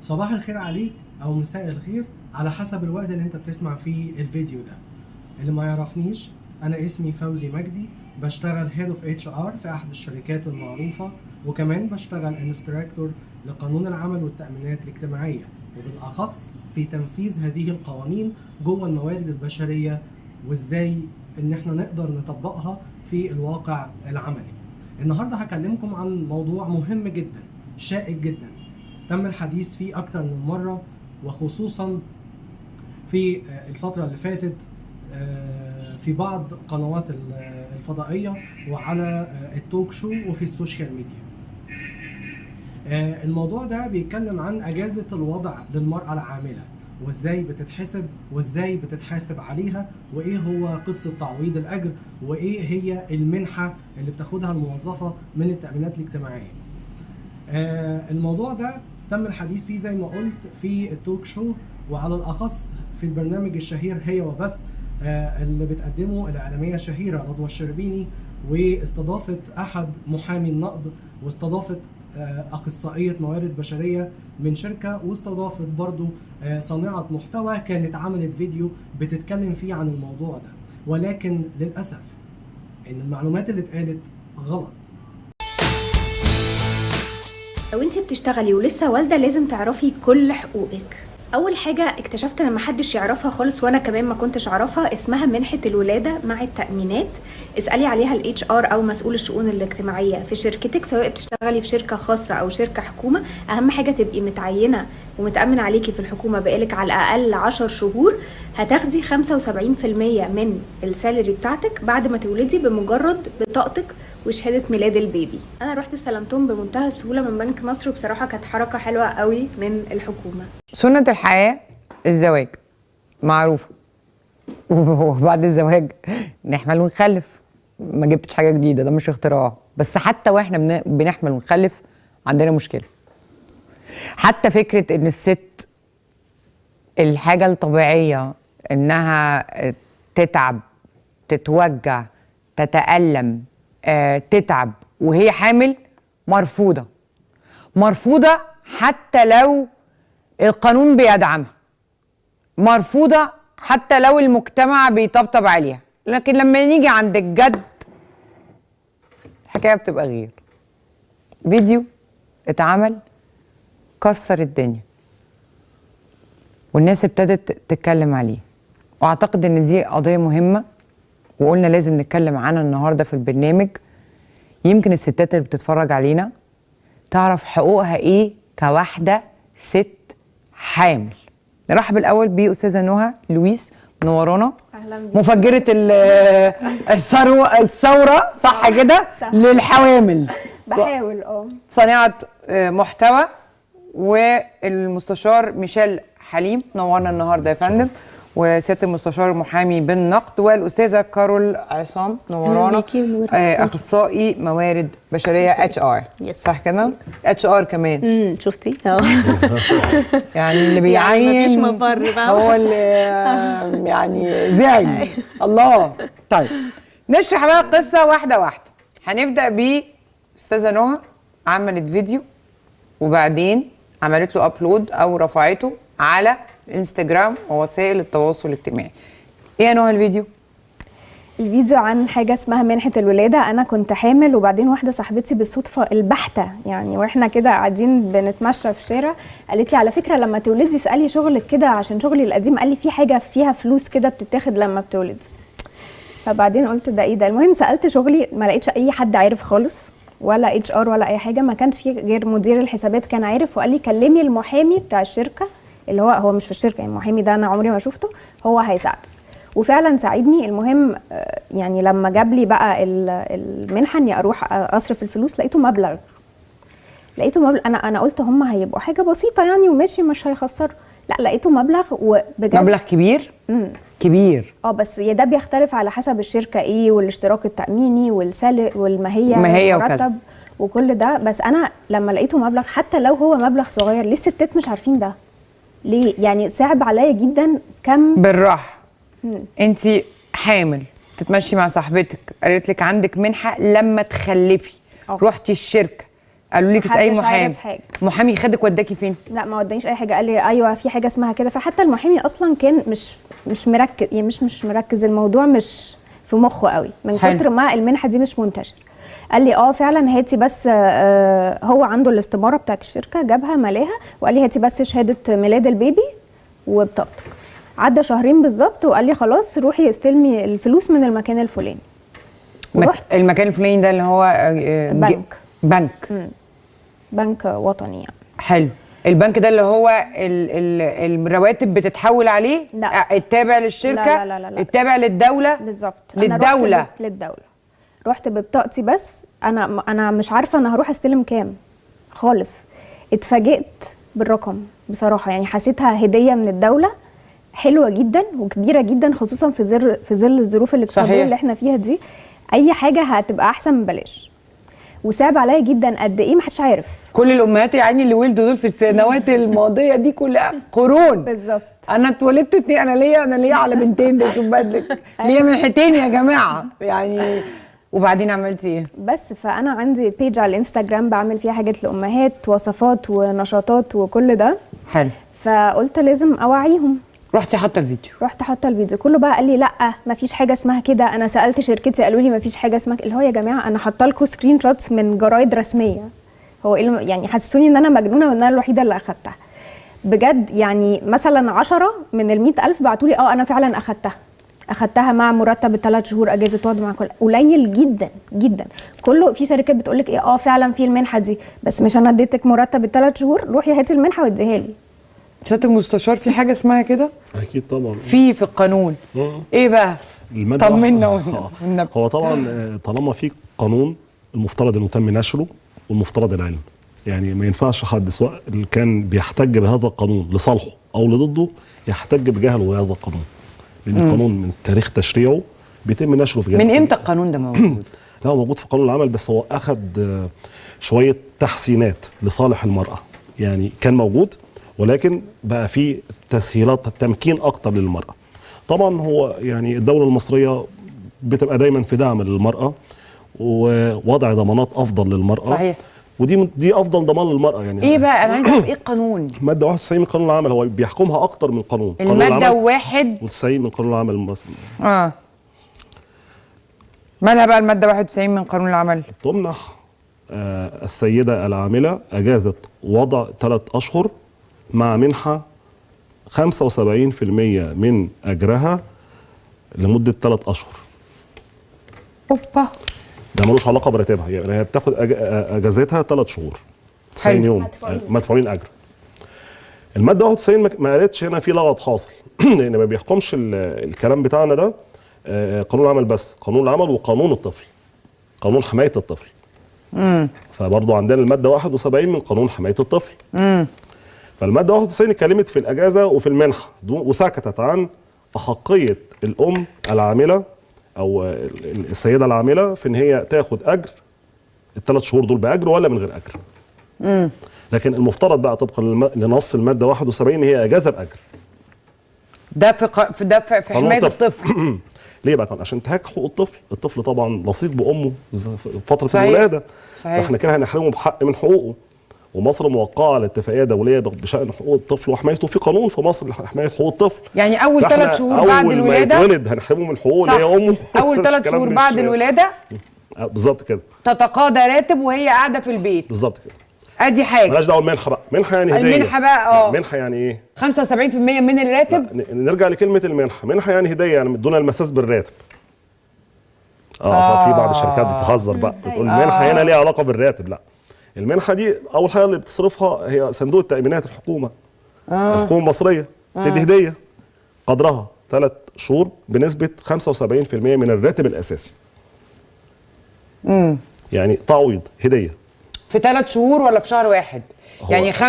صباح الخير عليك او مساء الخير على حسب الوقت اللي انت بتسمع فيه الفيديو ده. اللي ما يعرفنيش، انا اسمي فوزي مجدي، بشتغل هيد اوف اتش ار في احد الشركات المعروفه، وكمان بشتغل انستراكتور لقانون العمل والتامينات الاجتماعيه، وبالاخص في تنفيذ هذه القوانين جوه الموارد البشريه، وازاي ان احنا نقدر نطبقها في الواقع العملي. النهارده هكلمكم عن موضوع مهم جدا، شائك جدا، تم الحديث فيه اكتر من مره، وخصوصا في الفتره اللي فاتت في بعض قنوات الفضائيه وعلى التوك شو وفي السوشيال ميديا. الموضوع ده بيتكلم عن اجازه الوضع للمراه العامله، وازاي بتتحسب وازاي بتتحاسب عليها، وايه هو قصه تعويض الاجر، وايه هي المنحه اللي بتاخدها الموظفه من التامينات الاجتماعيه. الموضوع ده تم الحديث فيه زي ما قلت في التوك شو، وعلى الأخص في البرنامج الشهير هي وبس اللي بتقدمه الإعلامية الشهيرة رضوى الشربيني، واستضافت أحد محامي النقد، واستضافت أخصائية موارد بشرية من شركة، واستضافت برضو صانعة محتوى كانت عملت فيديو بتتكلم فيه عن الموضوع ده. ولكن للأسف إن المعلومات اللي اتقالت غلط. لو انت بتشتغلي ولسه والده لازم تعرفي كل حقوقك. اول حاجه اكتشفت ان محدش يعرفها خالص، وانا كمان ما كنتش اعرفها، اسمها منحه الولاده مع التامينات. اسالي عليها الاتش ار او مسؤول الشؤون الاجتماعيه في شركتك، سواء بتشتغلي في شركه خاصه او شركه حكومه. اهم حاجه تبقي متعينه ومتامن عليكي في الحكومه بقالك على الاقل 10 شهور. هتاخدي 75% من السالري بتاعتك بعد ما تولدي بمجرد بطاقتك وشهاده ميلاد البيبي. انا رحت استلمتهم بمنتهى السهوله من بنك مصر، وبصراحه كانت حركه حلوه قوي من الحكومه. سنة الحياة الزواج معروفة، وبعد الزواج نحمل ونخلف. ما جبتش حاجة جديدة، ده مش اختراع. بس حتى واحنا بنحمل ونخلف عندنا مشكلة. حتى فكرة ان الست الحاجة الطبيعية انها تتعب، تتوجع، تتألم، تتعب وهي حامل مرفوضة. مرفوضة حتى لو القانون بيدعمها، مرفوضة حتى لو المجتمع بيطبطب عليها. لكن لما نيجي عند الجد الحكاية بتبقى غير. فيديو اتعمل كسر الدنيا والناس ابتدت تتكلم عليه، واعتقد ان دي قضية مهمة وقلنا لازم نتكلم عنها النهاردة في البرنامج. يمكن الستات اللي بتتفرج علينا تعرف حقوقها ايه كواحدة ست حامل. نرحب الاول باستاذه نهى لويس، منورانا. اهلا بيك. مفجره الثوره صح كده للحوامل. بحاول صانعه محتوى، والمستشار ميشيل حليم نورنا النهارده يا فندم، وسياده المستشار محامي بالنقد، والاستاذه كارول عصام نورانا اخصائي موارد بشريه اتش ار. صح كده؟ اتش ار كمان. شفتي؟ يعني اللي بيعين يعني مفيش مفر بقى، هو اللي يعني زعل. الله. طيب نشرح بقى القصه واحده واحده. هنبدا باستاذه نهى. عملت فيديو وبعدين عملت له ابلود او رفعته على الانستجرام ووسائل التواصل الاجتماعي. ايه يا نهى الفيديو؟ الفيديو عن حاجه اسمها منحه الولاده. انا كنت حامل، وبعدين واحده صاحبتي بالصدفه البحته يعني واحنا كده قاعدين بنتمشى في الشارع قالت لي على فكره لما تولدي اسالي شغلك كده، عشان شغلي القديم قال لي في حاجه فيها فلوس كده بتتاخد لما بتولدي. فبعدين قلت ده ايه ده؟ المهم سالت شغلي، ما لقيتش اي حد عارف خالص، ولا اتش ار ولا اي حاجه. ما كانش في غير مدير الحسابات كان عارف، وقال لي كلمي المحامي بتاع الشركه اللي هو مش في الشركه، يعني المحامي ده انا عمري ما شفته، هو هيساعدك. وفعلا ساعدني. المهم يعني لما جاب لي بقى المنحه اني اروح اصرف الفلوس، لقيته مبلغ. انا قلت هم هيبقوا حاجه بسيطه يعني وماشي مش هيخسروا. لا، لقيته مبلغ، وبجد مبلغ كبير. كبير. بس ده بيختلف على حسب الشركه ايه، والاشتراك التاميني والماهيه والمرتب وكل ده. بس انا لما لقيته مبلغ، حتى لو هو مبلغ صغير، ليه الستات مش عارفين ده؟ ليه؟ يعني صعب عليا جدا. كم بالراحه. انت حامل تتمشي مع صاحبتك، قالت لك عندك منحه لما تخلفي. رحتي الشركه قالوا لك اسالي محدش محامي. عارف حاجة. محامي خدك وداكي فين؟ لا ما ودانيش اي حاجه، قال لي ايوه في حاجه اسمها كده. فحتى المحامي اصلا كان مش مركز، يعني مش مركز، الموضوع مش في مخه قوي من حلو. كتر ما المنحه دي مش منتشره. قال لي فعلا هاتي بس هو عنده الاستماره بتاعت الشركه، جابها ملاها وقال لي هاتي بس شهاده ميلاد البيبي وبطاقتك. عدى شهرين بالظبط وقال لي خلاص روحي استلمي الفلوس من المكان الفلاني. ورحت المكان الفلاني ده اللي هو بنك. بنك بنك وطني يعني. حلو. البنك ده اللي هو الرواتب بتتحول عليه؟ لا. التابع للشركه؟ لا. التابع للدوله؟ بالظبط. للدوله. للدوله. رحت ببطاقتي بس انا مش عارفه انا هروح استلم كام خالص. اتفاجئت بالرقم بصراحه، يعني حسيتها هديه من الدوله حلوه جدا وكبيره جدا، خصوصا في ظل الظروف الاقتصاديه اللي احنا فيها دي. اي حاجه هتبقى احسن من بلاش. وصعب عليا جدا قد ايه، محدش عارف. كل الامهات يعني اللي ولدوا دول في السنوات الماضيه دي كلها قرون. بالظبط. انا اتولدت اتنين، انا ليا على بنتين ده، شوف بدلك ليا منحتين يا جماعه يعني. وبعدين عملتي ايه؟ بس فانا عندي بيج على الانستجرام بعمل فيها حاجات لامهات، وصفات ونشاطات وكل ده. حلو. فقلت لازم اوعيهم. رحتي حاطه الفيديو؟ رحت حاطه الفيديو. كله بقى قال لي لا مفيش حاجه اسمها كده. انا سالت شركتي قالوا لي مفيش حاجه اسمها اللي هو يا جماعه انا حاطه لكم سكرين شوتس من جرايد رسميه. هو ايه يعني حسسوني ان انا مجنونه وان انا الوحيده اللي اخدتها بجد. يعني مثلا 10 من ال 100,000 بعتوا لي انا فعلا اخدتها مع مرتب ال3 شهور اجازه وضع مع كل. قليل جدا جدا. كله في شركات بتقول لك ايه فعلا في المنحه دي، بس مش انا اديتك مرتب ال3 شهور، روحي هاتي المنحه واديها لي. سياده المستشار في حاجه اسمها كده؟ اكيد طبعا. في القانون. ايه بقى؟ طمنا. هو طبعا طالما في قانون المفترض انه تم نشره والمفترض العلم. يعني ما ينفعش حد سواء اللي كان بيحتج بهذا القانون لصالحه او لضده يحتج بجهله بهذا القانون. لان القانون من تاريخ تشريعه بيتم نشره في من امتى القانون ده موجود؟ لا هو موجود في قانون العمل، بس هو اخذ شويه تحسينات لصالح المراه. يعني كان موجود ولكن بقى في تسهيلات تمكين اكتر للمراه. طبعا هو يعني الدوله المصريه بتبقى دايما في دعم للمراه ووضع ضمانات افضل للمراه. صحيح. ودي افضل ضمان للمراه. يعني ايه بقى؟ انا عايزه اعرف ايه القانون؟ ماده 91 من قانون العمل، هو بيحكمها اكتر من قانون. الماده 91 من قانون العمل المصري. مالها بقى الماده 91 من قانون العمل؟ تمنح السيده العامله اجازه وضع 3 اشهر مع منحه 75% من اجرها لمده 3 اشهر. اوبا. ده ملوش علاقه براتبها، يعني هي بتاخد اجازتها 3 شهور 90 يوم مدفوعين اجر. الماده 91 ما قالتش هنا في لغط حاصل لان ما بيحكمش الكلام بتاعنا ده قانون العمل بس، قانون العمل وقانون الطفل، قانون حمايه الطفل. فبرضه عندنا الماده 71 من قانون حمايه الطفل. فالماده 91 اتكلمت في الاجازه وفي المنحه وسكتت عن احقيه الام العامله او السيده العامله في ان هي تاخد اجر ال3 شهور دول باجر ولا من غير اجر. لكن المفترض بقى طبقا لنص الماده 71 ان هي اجازه باجر. ده في حمايه الطفل. ليه بقى؟ عشان تهاك حقوق الطفل. الطفل طبعا لصيق بامه فتره صحيح. الولاده. صحيح. فاحنا كده هنحرمه بحق من حقوقه. ومصر موقعه على اتفاقيه دوليه بشان حقوق الطفل وحمايته، في قانون في مصر لحمايه حقوق الطفل. يعني اول 3 شهور بعد الولاده اول ما يتولد هنحرمه من حقوقه اللي هي امه. اول 3 شهور بعد الولاده بالظبط كده تتقاضى راتب وهي قاعده في البيت. بالظبط كده. ادي حاجه. مالهاش دعوه المنحه بقى. منحه يعني هديه. المنحه بقى منحه يعني ايه؟ 75% من الراتب. نرجع لكلمه المنحه. منحه يعني هديه، يعني دون المساس بالراتب. اصلا في بعض الشركات بتهزر بقى بتقول المنحه هنا ليها علاقه بالراتب. لا، المنحه دي اول حاجه اللي بتصرفها هي صندوق التامينات الحكومه. الحكومه المصريه بتدي هديه قدرها 3 شهور بنسبه 75% من الراتب الاساسي. يعني تعويض هديه في 3 شهور ولا في شهر واحد؟ يعني 75%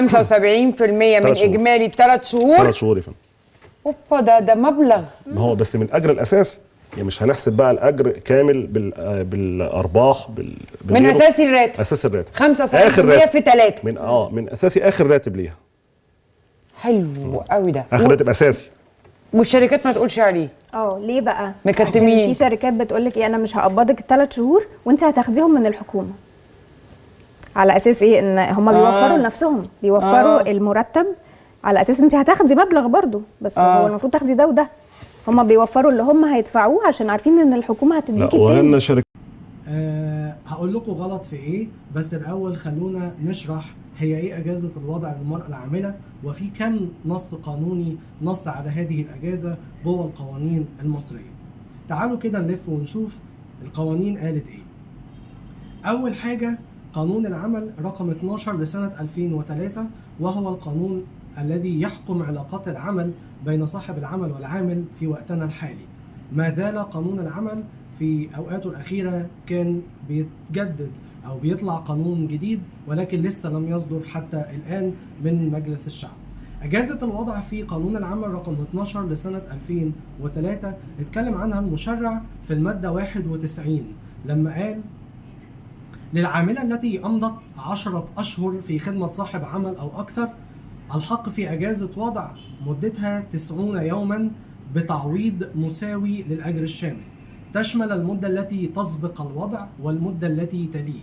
من اجمالي 3 شهور. 3 شهور يا فندم. اوبا، ده مبلغ. ما هو بس من الاجر الاساسي، يعني مش هنحسب بقى الاجر كامل بالارباح من اساسي الراتب. اساسي الراتب 75% في 3 من اساسي اخر راتب ليها. حلو قوي ده. اخر راتب اساسي. والشركات ما تقولش عليه. ليه بقى؟ مكتمين. عشان في شركات بتقول لك انا مش هقبضك ال3 شهور وانت هتاخديهم من الحكومه. على اساس ايه؟ ان هم بيوفروا لنفسهم، بيوفروا المرتب على اساس انت هتاخدي مبلغ برضو، بس هو المفروض تاخدي ده وده. هم بيوفروا اللي هم هيدفعوه عشان عارفين ان الحكومه هتديكي التاني. هقول لكم غلط في ايه، بس الاول خلونا نشرح هي ايه اجازه الوضع للمراه العامله، وفي كم نص قانوني نص على هذه الاجازه جوه القوانين المصريه. تعالوا كده نلف ونشوف القوانين قالت ايه. اول حاجه قانون العمل رقم 12 لسنه 2003، وهو القانون الذي يحكم علاقات العمل بين صاحب العمل والعامل في وقتنا الحالي. ما زال قانون العمل في أوقاته الأخيرة كان بيتجدد أو بيطلع قانون جديد، ولكن لسه لم يصدر حتى الآن من مجلس الشعب. أجازة الوضع في قانون العمل رقم 12 لسنة 2003 اتكلم عنها المشرع في المادة 91 لما قال: للعاملة التي أمضت 10 أشهر في خدمة صاحب عمل أو أكثر الحق في أجازة وضع مدتها 90 يوما بتعويض مساوي للأجر الشامل، تشمل المدة التي تسبق الوضع والمدة التي تليه،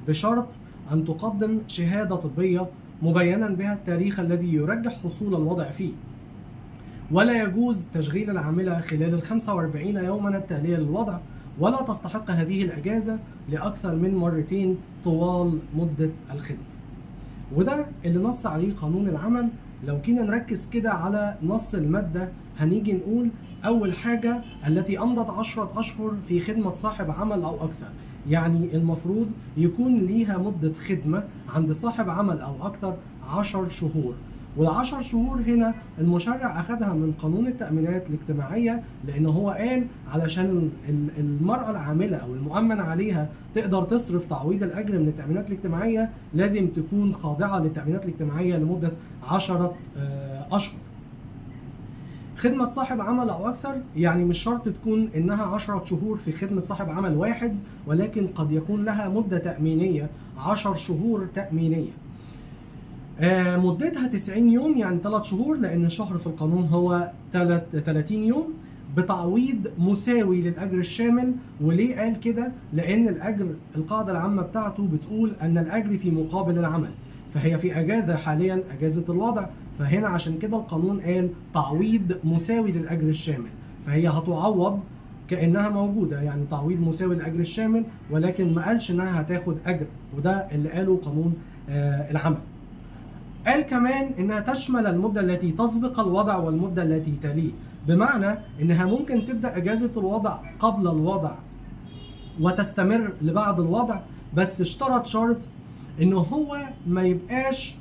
بشرط أن تقدم شهادة طبية مبينا بها التاريخ الذي يرجح حصول الوضع فيه. ولا يجوز تشغيل العاملة خلال 45 يوما التالية للوضع، ولا تستحق هذه الأجازة لأكثر من مرتين طوال مدة الخدمة. وده اللي نص عليه قانون العمل. لو كنا نركز كده على نص المادة هنيجي نقول أول حاجة التي أمضت 10 أشهر في خدمة صاحب عمل أو أكثر، يعني المفروض يكون ليها مدة خدمة عند صاحب عمل أو أكثر 10 شهور. وال10 شهور هنا المشرع أخذها من قانون التأمينات الاجتماعية، لأن هو قال علشان المرأة العاملة أو المؤمن عليها تقدر تصرف تعويض الأجر من التأمينات الاجتماعية لازم تكون خاضعة للتأمينات الاجتماعية لمدة 10 أشهر. خدمة صاحب عمل أو أكثر يعني مش شرط تكون إنها 10 شهور في خدمة صاحب عمل واحد، ولكن قد يكون لها مدة تأمينية 10 شهور تأمينية. مدتها 90 يوم يعني 3 شهور، لأن الشهر في القانون هو 30 يوم، بتعويض مساوي للأجر الشامل. وليه قال كده؟ لأن الأجر القاعدة العامة بتاعته بتقول أن الأجر في مقابل العمل، فهي في أجازة حاليا أجازة الوضع، فهنا عشان كده القانون قال تعويض مساوي للأجر الشامل، فهي هتعوض كأنها موجودة، يعني تعويض مساوي للأجر الشامل، ولكن ما قالش إنها هتاخد أجر، وده اللي قاله قانون العمل. قال كمان إنها تشمل المدة التي تسبق الوضع والمدة التي تليه، بمعنى إنها ممكن تبدأ أجازة الوضع قبل الوضع وتستمر لبعد الوضع، بس اشترط شرط إنه هو ما يبقاش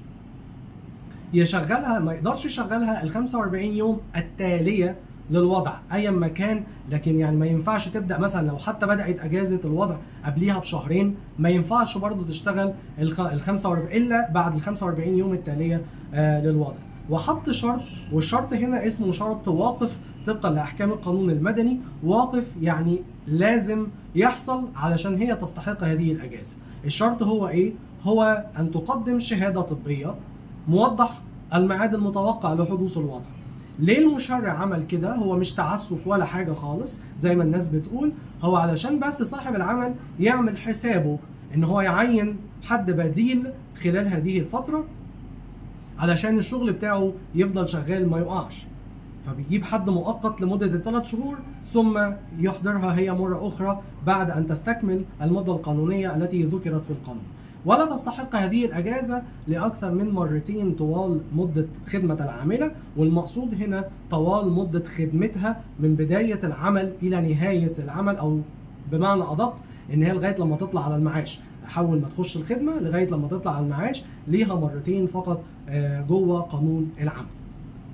يشغلها، ما يقدرش يشغلها ال 45 يوم التالية للوضع أيا ما كان. لكن يعني ما ينفعش تبدأ مثلا لو حتى بدأت أجازة الوضع قبليها بشهرين، ما ينفعش برضو تشتغل ال 45 إلا بعد ال 45 يوم التالية للوضع. وحط شرط، والشرط هنا اسمه شرط واقف طبقا لأحكام القانون المدني. واقف يعني لازم يحصل علشان هي تستحق هذه الأجازة. الشرط هو إيه؟ هو أن تقدم شهادة طبية موضح الميعاد المتوقع لحدوث الوضع. ليه المشرع عمل كده؟ هو مش تعسف ولا حاجة خالص زي ما الناس بتقول، هو علشان بس صاحب العمل يعمل حسابه ان هو يعين حد بديل خلال هذه الفترة علشان الشغل بتاعه يفضل شغال ما يقعش، فبيجيب حد مؤقت لمدة 3 شهور ثم يحضرها هي مرة أخرى بعد أن تستكمل المدة القانونية التي ذكرت في القانون. ولا تستحق هذه الأجازة لأكثر من مرتين طوال مدة خدمة العاملة، والمقصود هنا طوال مدة خدمتها من بداية العمل إلى نهاية العمل، أو بمعنى أدق إن هي لغاية لما تطلع على المعاش، أحول ما تخش الخدمة لغاية لما تطلع على المعاش، ليها مرتين فقط جوه قانون العمل.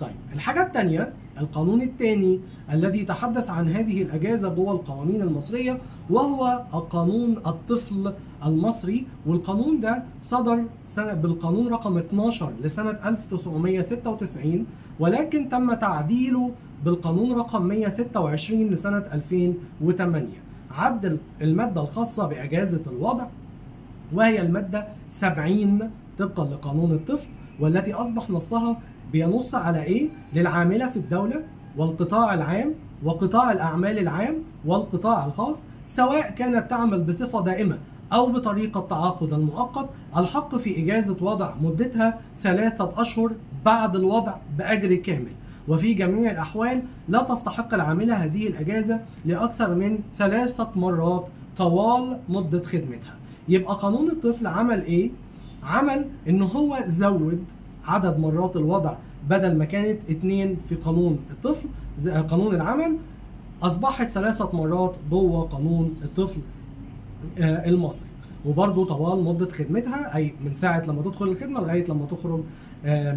طيب الحاجة الثانية، القانون الثاني الذي تحدث عن هذه الأجازة جوه القوانين المصرية وهو القانون الطفل المصري، والقانون ده صدر بالقانون رقم 12 لسنة 1996، ولكن تم تعديله بالقانون رقم 126 لسنة 2008. عدل المادة الخاصة بأجازة الوضع وهي المادة 70 طبقا لقانون الطفل، والتي أصبح نصها بينص على إيه؟ للعاملة في الدولة والقطاع العام وقطاع الأعمال العام والقطاع الخاص، سواء كانت تعمل بصفة دائمة أو بطريقة التعاقد المؤقت الحق في إجازة وضع مدتها 3 أشهر بعد الوضع بأجر كامل، وفي جميع الأحوال لا تستحق العاملة هذه الأجازة لأكثر من 3 مرات طوال مدة خدمتها. يبقى قانون الطفل عمل إيه؟ عمل إن هو زود عدد مرات الوضع، بدل ما كانت 2 في قانون الطفل قانون العمل أصبحت 3 مرات جوه قانون الطفل المصري، وبرضه طوال مدة خدمتها، أي من ساعة لما تدخل الخدمة لغاية لما تخرج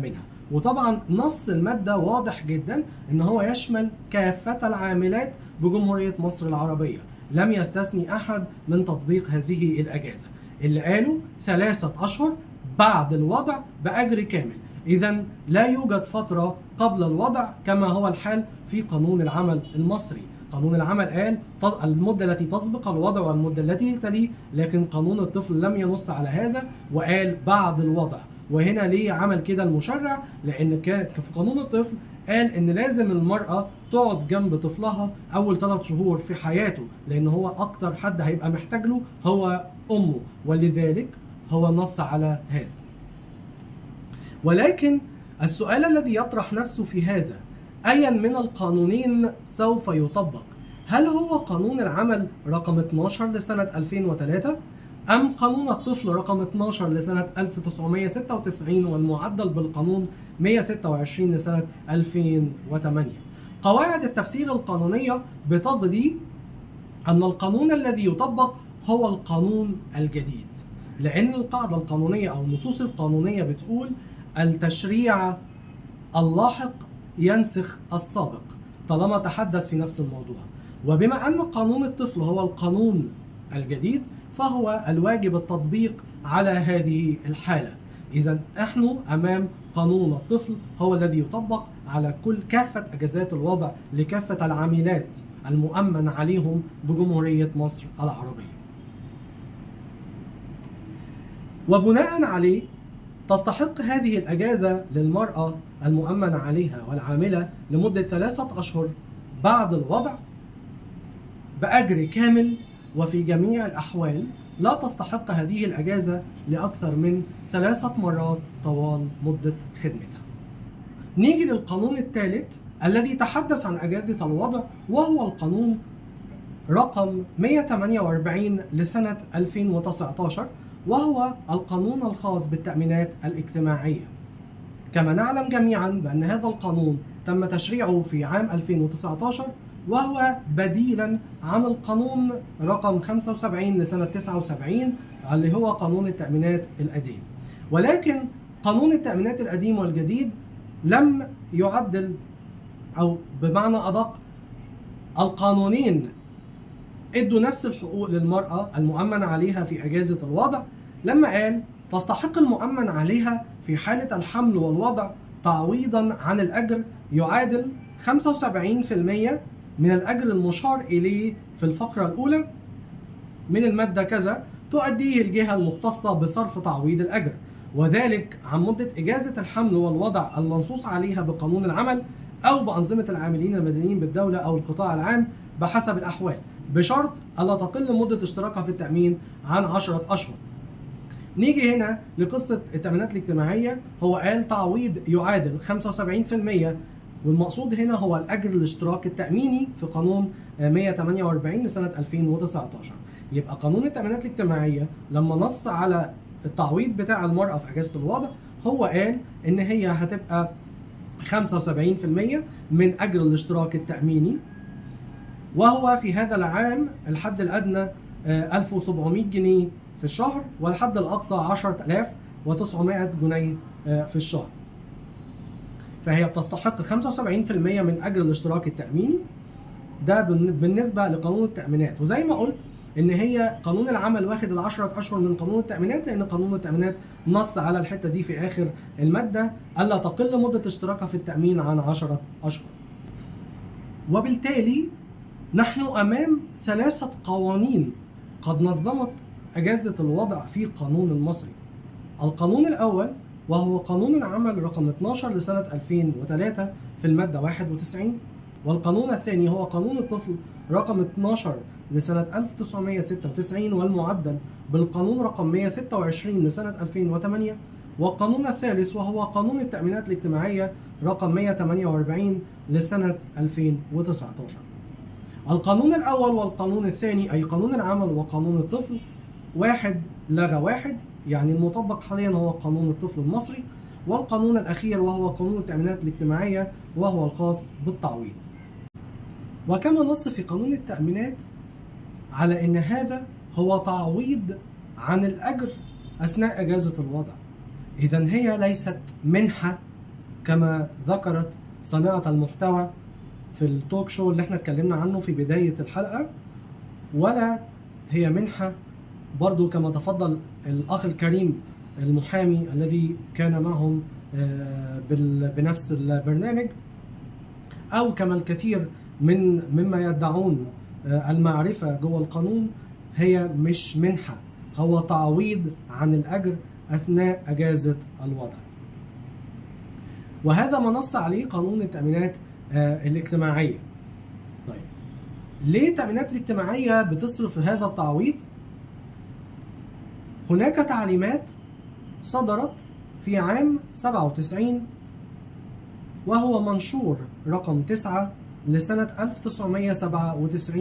منها. وطبعا نص المادة واضح جدا إن هو يشمل كافة العاملات بجمهورية مصر العربية، لم يستثني أحد من تطبيق هذه الأجازة، اللي قالوا 3 أشهر بعد الوضع بأجر كامل. إذا لا يوجد فترة قبل الوضع كما هو الحال في قانون العمل المصري. قانون العمل قال المدة التي تسبق الوضع والمدة التي تليه، لكن قانون الطفل لم ينص على هذا وقال بعد الوضع. وهنا ليه عمل كده المشرع؟ لأن في قانون الطفل قال إن لازم المرأة تقعد جنب طفلها أول 3 شهور في حياته، لأن هو أكتر حد هيبقى محتاج له هو أمه، ولذلك هو نص على هذا. ولكن السؤال الذي يطرح نفسه في هذا، أيا من القانونين سوف يطبق؟ هل هو قانون العمل رقم 12 لسنة 2003 أم قانون الطفل رقم 12 لسنة 1996 والمعدل بالقانون 126 لسنة 2008؟ قواعد التفسير القانونية بتقضي أن القانون الذي يطبق هو القانون الجديد، لأن القاعدة القانونية أو النصوص القانونية بتقول التشريع اللاحق ينسخ السابق طالما تحدث في نفس الموضوع. وبما أن قانون الطفل هو القانون الجديد فهو الواجب التطبيق على هذه الحالة. إذا نحن أمام قانون الطفل هو الذي يطبق على كافة أجازات الوضع لكافة العاملات المؤمن عليهم بجمهورية مصر العربية. وبناء عليه تستحق هذه الأجازة للمرأة المؤمن عليها والعاملة لمدة 3 أشهر بعد الوضع بأجر كامل، وفي جميع الأحوال لا تستحق هذه الأجازة لأكثر من 3 مرات طوال مدة خدمتها. نيجي للقانون الثالث الذي تحدث عن أجازة الوضع، وهو القانون رقم 148 لسنة 2019، وهو القانون الخاص بالتأمينات الاجتماعية. كما نعلم جميعا بأن هذا القانون تم تشريعه في عام 2019، وهو بديلا عن القانون رقم 75 لسنة 79 اللي هو قانون التأمينات القديم. ولكن قانون التأمينات القديم والجديد لم يعدل، أو بمعنى أدق القانونين ادوا نفس الحقوق للمرأة المؤمن عليها في أجازة الوضع، لما قال تستحق المؤمن عليها في حالة الحمل والوضع تعويضا عن الأجر يعادل 75% من الأجر المشار إليه في الفقرة الأولى من المادة كذا تؤديه الجهة المختصة بصرف تعويض الأجر، وذلك عن مدة إجازة الحمل والوضع المنصوص عليها بقانون العمل أو بأنظمة العاملين المدنيين بالدولة أو القطاع العام بحسب الأحوال، بشرط ألا تقل مدة اشتراكها في التأمين عن 10 أشهر. نيجي هنا لقصة التأمينات الاجتماعية، هو قال تعويض يعادل 75%، والمقصود هنا هو الأجر الاشتراك التأميني في قانون 148 لسنة 2019. يبقى قانون التأمينات الاجتماعية لما نص على التعويض بتاع المرأة في أجازة الوضع هو قال إن هي هتبقى 75% من أجر الاشتراك التأميني، وهو في هذا العام الحد الأدنى 1700 جنيه في الشهر، والحد الأقصى 10900 جنيه في الشهر. فهي بتستحق 75% من أجر الاشتراك التأميني، ده بالنسبة لقانون التأمينات. وزي ما قلت إن هي قانون العمل واخد 10 أشهر من قانون التأمينات، لأن قانون التأمينات نص على الحتة دي في آخر المادة ألا تقل مدة اشتراكها في التأمين عن 10 أشهر. وبالتالي نحن أمام 3 قوانين قد نظمت أجازة الوضع في القانون المصري. القانون الأول وهو قانون العمل رقم 12 لسنة 2003 في المادة 91، والقانون الثاني هو قانون الطفل رقم 12 لسنة 1996 والمعدل بالقانون رقم 126 لسنة 2008، والقانون الثالث وهو قانون التأمينات الاجتماعية رقم 148 لسنة 2019. القانون الأول والقانون الثاني أي قانون العمل وقانون الطفل واحد لغى واحد، يعني المطبق حاليا هو قانون الطفل المصري، والقانون الأخير وهو قانون التأمينات الاجتماعية وهو الخاص بالتعويض. وكما نص في قانون التأمينات على أن هذا هو تعويض عن الأجر أثناء إجازة الوضع، إذن هي ليست منحة كما ذكرت صانعة المحتوى في التوك شو اللي احنا اتكلمنا عنه في بداية الحلقة، ولا هي منحة برضو كما تفضل الأخ الكريم المحامي الذي كان معهم بنفس البرنامج، أو كما الكثير مما يدعون المعرفة جوه القانون. هي مش منحة، هو تعويض عن الأجر أثناء أجازة الوضع، وهذا ما نص عليه قانون التأمينات الاجتماعية. طيب ليه التأمينات الاجتماعية بتصرف هذا التعويض؟ هناك تعليمات صدرت في عام 97 وهو منشور رقم 9 لسنة 1997،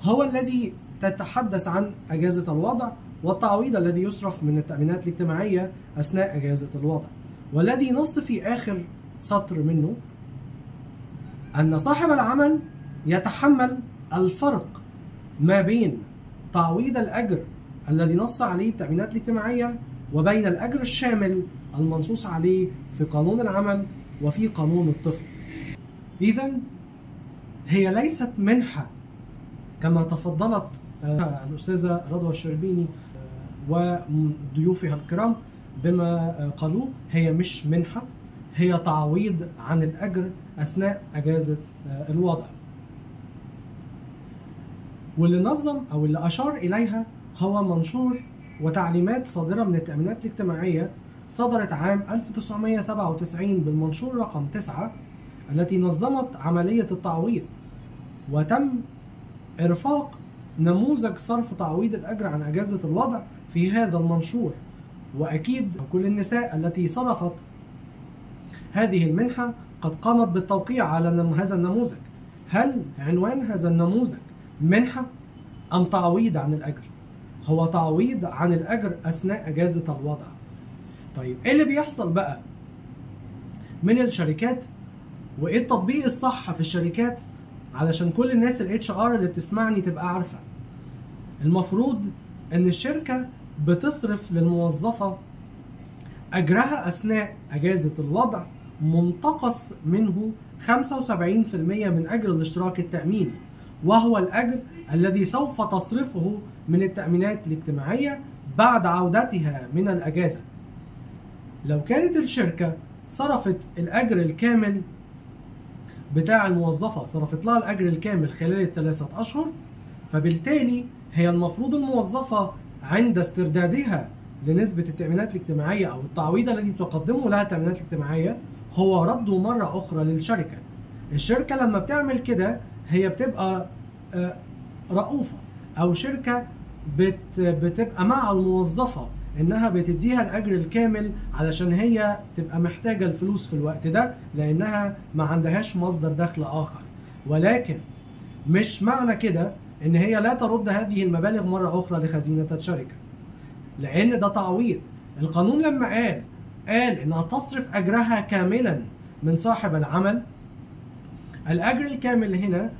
هو الذي تتحدث عن أجازة الوضع والتعويض الذي يصرف من التأمينات الاجتماعية أثناء أجازة الوضع، والذي نص في آخر سطر منه أن صاحب العمل يتحمل الفرق ما بين تعويض الأجر الذي نص عليه التأمينات الاجتماعية وبين الأجر الشامل المنصوص عليه في قانون العمل وفي قانون الطفل. إذن هي ليست منحة كما تفضلت الأستاذة رضوى الشربيني وضيوفها الكرام بما قالوه. هي مش منحة، هي تعويض عن الأجر أثناء أجازة الوضع. واللي نظم أو اللي أشار إليها هو منشور وتعليمات صادرة من التأمينات الاجتماعية صدرت عام 1997 بالمنشور رقم 9 التي نظمت عملية التعويض، وتم إرفاق نموذج صرف تعويض الأجر عن أجازة الوضع في هذا المنشور. وأكيد كل النساء التي صرفت هذه المنحة قد قامت بالتوقيع على هذا النموذج. هل عنوان هذا النموذج منحة أم تعويض عن الأجر؟ هو تعويض عن الأجر أثناء أجازة الوضع. طيب إيه اللي بيحصل بقى من الشركات وإيه التطبيق الصح في الشركات علشان كل الناس ال HR اللي بتسمعني تبقى عارفة؟ المفروض إن الشركة بتصرف للموظفة أجرها أثناء أجازة الوضع منتقص منه 75% من أجر الاشتراك التأميني، وهو الأجر الذي سوف تصرفه من التأمينات الاجتماعية بعد عودتها من الأجازة. لو كانت الشركة صرفت الأجر الكامل بتاع الموظفة، صرفت لها الأجر الكامل خلال ال3 أشهر، فبالتالي هي المفروض الموظفة عند استردادها لنسبة التأمينات الاجتماعية أو التعويض الذي تقدمه لها التأمينات الاجتماعية هو رده مرة أخرى للشركة. الشركة لما بتعمل كده هي بتبقى رؤوفة، أو شركة بتبقى مع الموظفة إنها بتديها الأجر الكامل علشان هي تبقى محتاجة الفلوس في الوقت ده لأنها ما عندهاش مصدر دخل آخر. ولكن مش معنى كده إن هي لا ترد هذه المبالغ مرة أخرى لخزينة الشركة، لأن ده تعويض. القانون لما قال إنها تصرف أجرها كاملا من صاحب العمل، الأجر الكامل هنا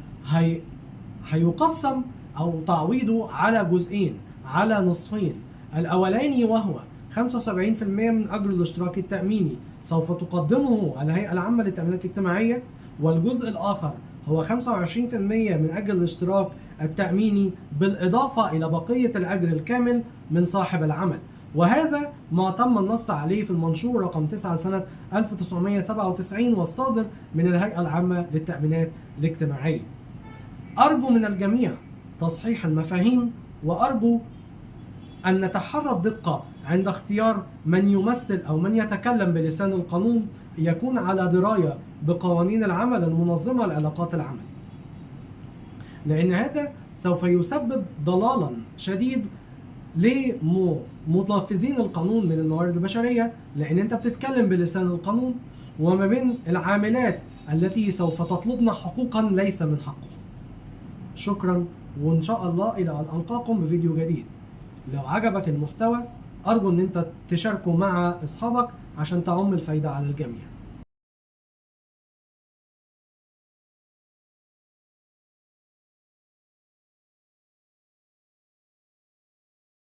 هيقسم أو تعويضه على جزئين، على نصفين. الأولاني وهو 75% من أجر الاشتراك التأميني سوف تقدمه الهيئة العامة للتأمينات الاجتماعية، والجزء الآخر هو 25% من أجر الاشتراك التأميني بالإضافة إلى بقية الأجر الكامل من صاحب العمل. وهذا ما تم النص عليه في المنشور رقم 9 سنة 1997 والصادر من الهيئة العامة للتأمينات الاجتماعية. أرجو من الجميع تصحيح المفاهيم، وأرجو أن نتحرى الدقة عند اختيار من يمثل أو من يتكلم بلسان القانون، يكون على دراية بقوانين العمل المنظمة لعلاقات العمل. لأن هذا سوف يسبب ضلالا شديد لمنفذين القانون من الموارد البشرية، لأن أنت بتتكلم بلسان القانون، وما بين العاملات التي سوف تطلبن حقوقا ليس من حقه. شكرا، وإن شاء الله إلى أن ألقاكم بفيديو جديد. لو عجبك المحتوى أرجو أن أنت تشاركه مع أصحابك عشان تعم الفايدة على الجميع.